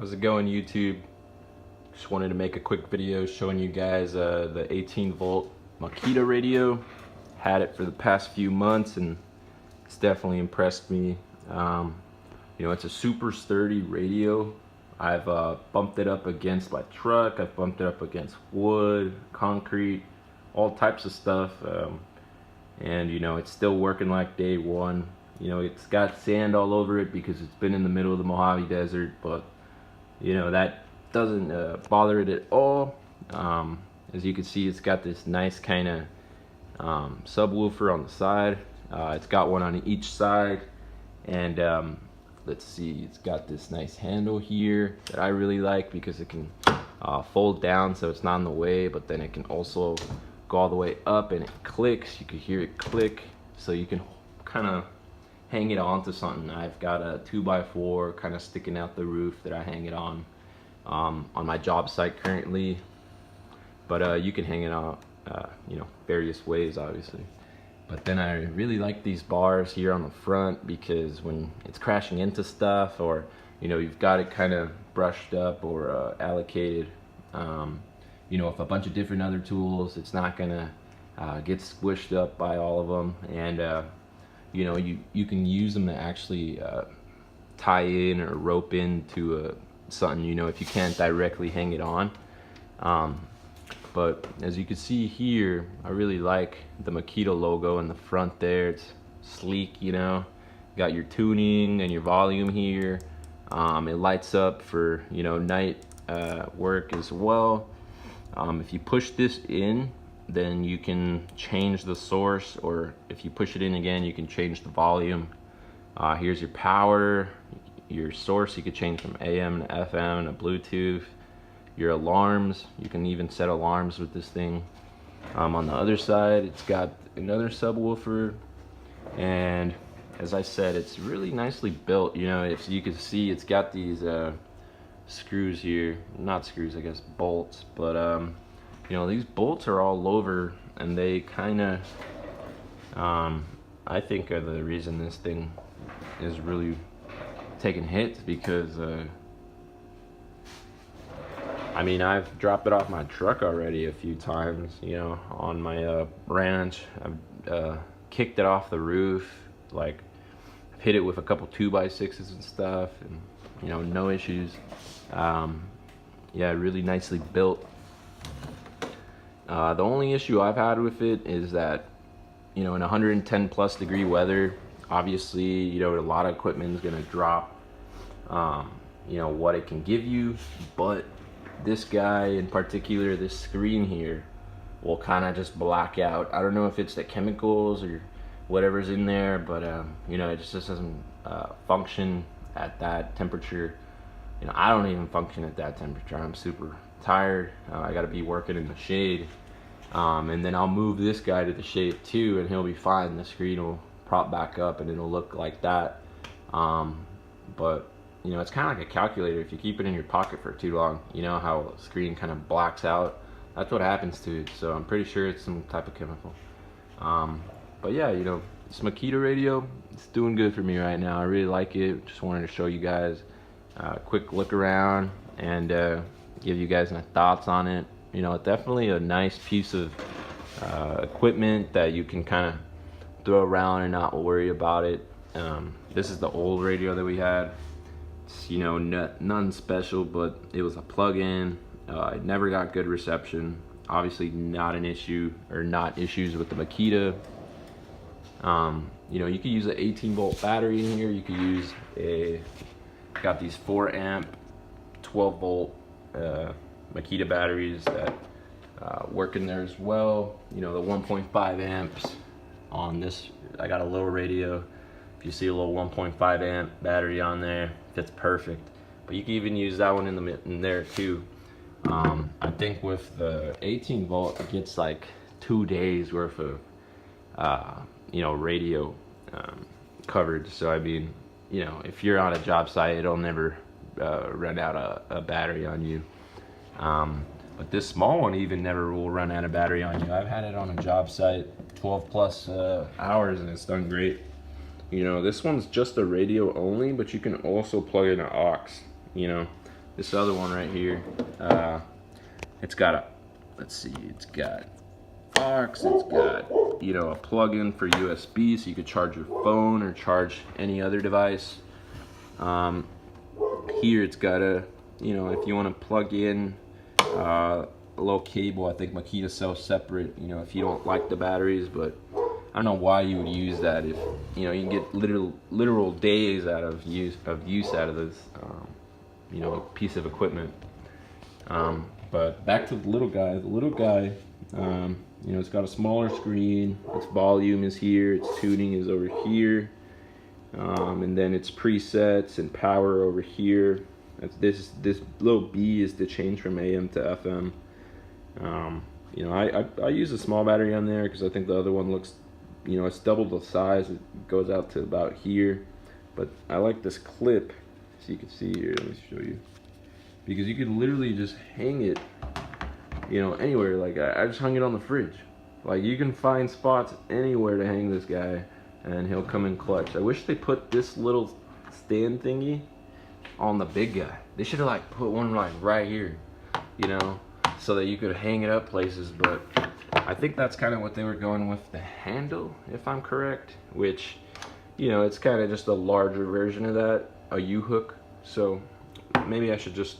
How's it going, YouTube? Just wanted to make a quick video showing you guys the 18-volt Makita radio. Had it for the past few months and it's definitely impressed me. It's a super sturdy radio. I've bumped it up against my truck, I've bumped it up against wood, concrete, all types of stuff. And it's still working like day one. It's got sand all over it because it's been in the middle of the Mojave Desert, but that doesn't bother it at all. As you can see, it's got this nice kind of subwoofer on the side. It's got one on each side, and let's see, it's got this nice handle here that I really like because it can fold down so it's not in the way, but then it can also go all the way up and it clicks. You can hear it click, so you can kind of hang it onto something. I've got a 2x4 kind of sticking out the roof that I hang it on my job site currently, but you can hang it on various ways, obviously. But then I really like these bars here on the front because when it's crashing into stuff, or you've got it kind of brushed up or allocated, with a bunch of different other tools, it's not gonna get squished up by all of them. And you can use them to actually tie in or rope into something, if you can't directly hang it on. But as you can see here, I really like the Makita logo in the front there. It's sleek, got your tuning and your volume here. It lights up for night work as well. If you push this in, then you can change the source, or if you push it in again, you can change the volume. Here's your power, your source. You could change from AM to FM to Bluetooth. Your alarms, you can even set alarms with this thing. On the other side, it's got another subwoofer, and as I said, it's really nicely built. If you can see, it's got these screws here, not screws, I guess bolts, but these bolts are all over, and they kind of I think are the reason this thing is really taking hits, because I've dropped it off my truck already a few times, on my ranch. I've kicked it off the roof, like I've hit it with a couple 2x6s and stuff, and no issues. Yeah, really nicely built. The only issue I've had with it is that, in 110 plus degree weather, obviously, a lot of equipment is gonna drop, what it can give you, but this guy in particular, this screen here, will kind of just black out. I don't know if it's the chemicals or whatever's in there, but it just doesn't function at that temperature. I don't even function at that temperature. I'm super tired. I gotta be working in the shade, and then I'll move this guy to the shade too, and he'll be fine. The screen will prop back up and it'll look like that. But it's kind of like a calculator. If you keep it in your pocket for too long, how the screen kind of blacks out. That's what happens to it. So I'm pretty sure it's some type of chemical. But yeah, this Makita radio, it's doing good for me right now. I really like it. Just wanted to show you guys a quick look around and give you guys my thoughts on it. Definitely a nice piece of equipment that you can kind of throw around and not worry about it. This is the old radio that we had. It's, nothing special, but it was a plug-in. It never got good reception. Obviously not an issue, or not issues with the Makita. You could use an 18-volt battery in here. You could use got these 4 amp 12-volt Makita batteries that work in there as well. The 1.5 amps on this, I got a little radio. If you see a little 1.5 amp battery on there, fits perfect. But you can even use that one in there too. I think with the 18 volt, it gets like 2 days worth of radio coverage. So if you're on a job site, it'll never run out a battery on you. But this small one even never will run out of battery on you. I've had it on a job site 12 plus hours and it's done great. This one's just a radio only, but you can also plug in an aux. this other one right here, it's got a, let's see, it's got aux, it's got, you know, a plug-in for USB, so you could charge your phone or charge any other device. Here it's got a, you know, if you want to plug in a little cable, I think Makita sells separate, you know, if you don't like the batteries, but I don't know why you would use that if, you know, you can get literal days out of use out of this, you know, piece of equipment. But back to the little guy. The little guy, you know, it's got a smaller screen. Its volume is here. Its tuning is over here. And then its presets and power over here. This little B is to change from AM to FM. You know, I use a small battery on there because I think the other one looks, you know, it's double the size. It goes out to about here. But I like this clip, so you can see here. Let me show you. Because you can literally just hang it, you know, anywhere. Like I just hung it on the fridge. Like you can find spots anywhere to hang this guy, and he'll come in clutch. I wish they put this little stand thingy on the big guy. They should have like put one like right here, you know, so that you could hang it up places. But I think that's kind of what they were going with the handle, if I'm correct, which, you know, it's kind of just a larger version of that, a U-hook. So maybe I should just,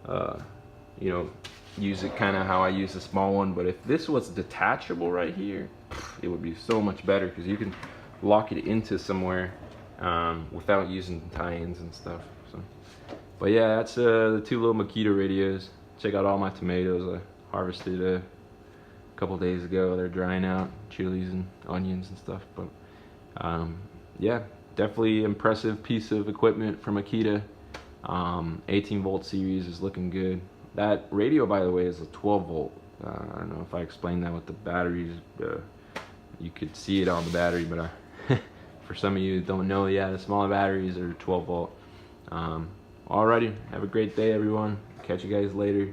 you know, use it kind of how I use the small one. But if this was detachable right here, it would be so much better because you can lock it into somewhere without using tie-ins and stuff. So, but yeah, that's the two little Makita radios. Check out all my tomatoes I harvested a couple days ago. They're drying out, chilies and onions and stuff. But yeah, definitely impressive piece of equipment from Makita. 18 volt series is looking good. That radio, by the way, is a 12 volt. I don't know if I explained that with the batteries. You could see it on the battery, but for some of you who don't know, yeah, the smaller batteries are 12 volt. Alrighty, have a great day, everyone. Catch you guys later.